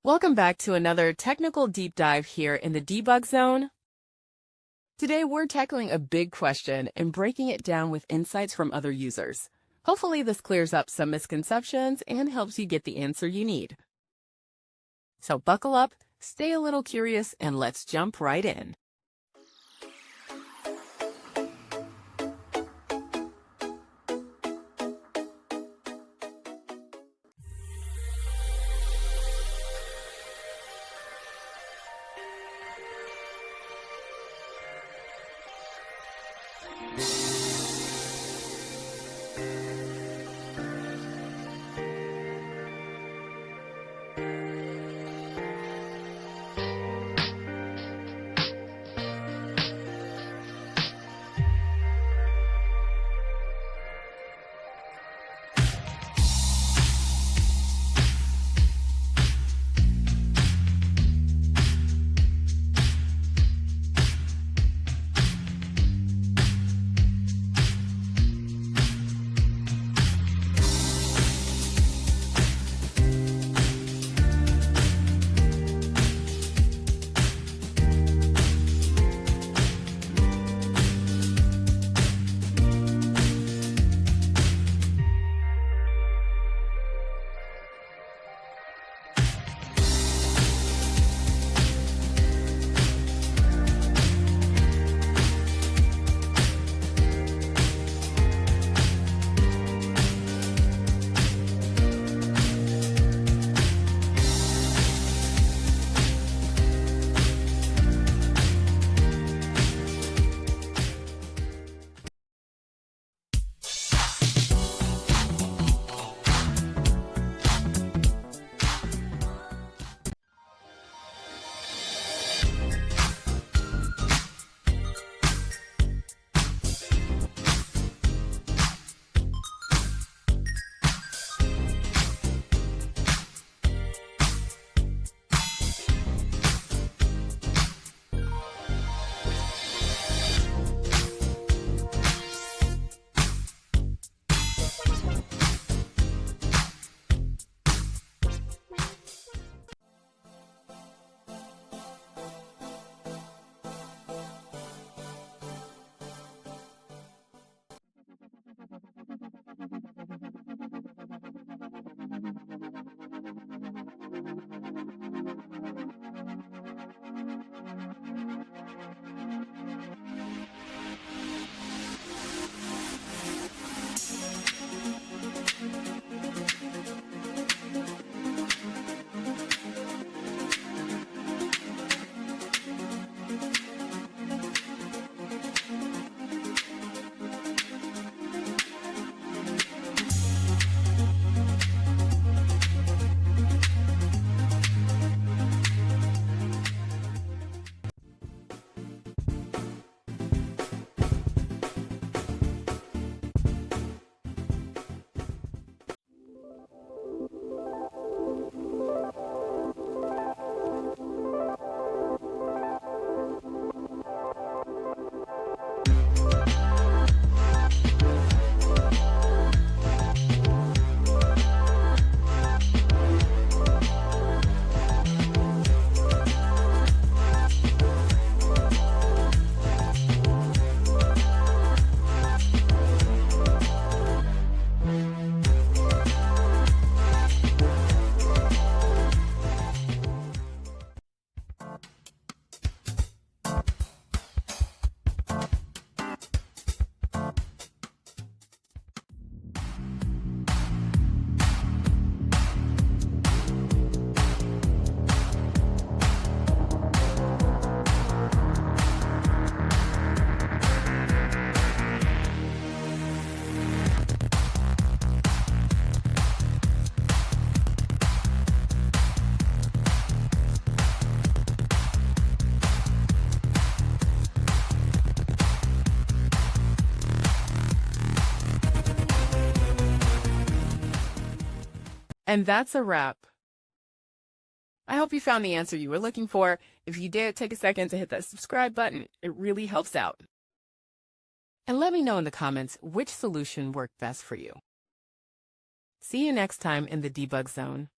Welcome back to another technical deep dive here in the debug zone. Today we're tackling a big question and breaking it down with insights from other users. Hopefully this clears up some misconceptions and helps you get the answer you need. So buckle up, stay a little curious, and let's jump right in. And that's a wrap. I hope you found the answer you were looking for. If you did, take a second to hit that subscribe button. It really helps out. And let me know in the comments which solution worked best for you. See you next time in the debug zone.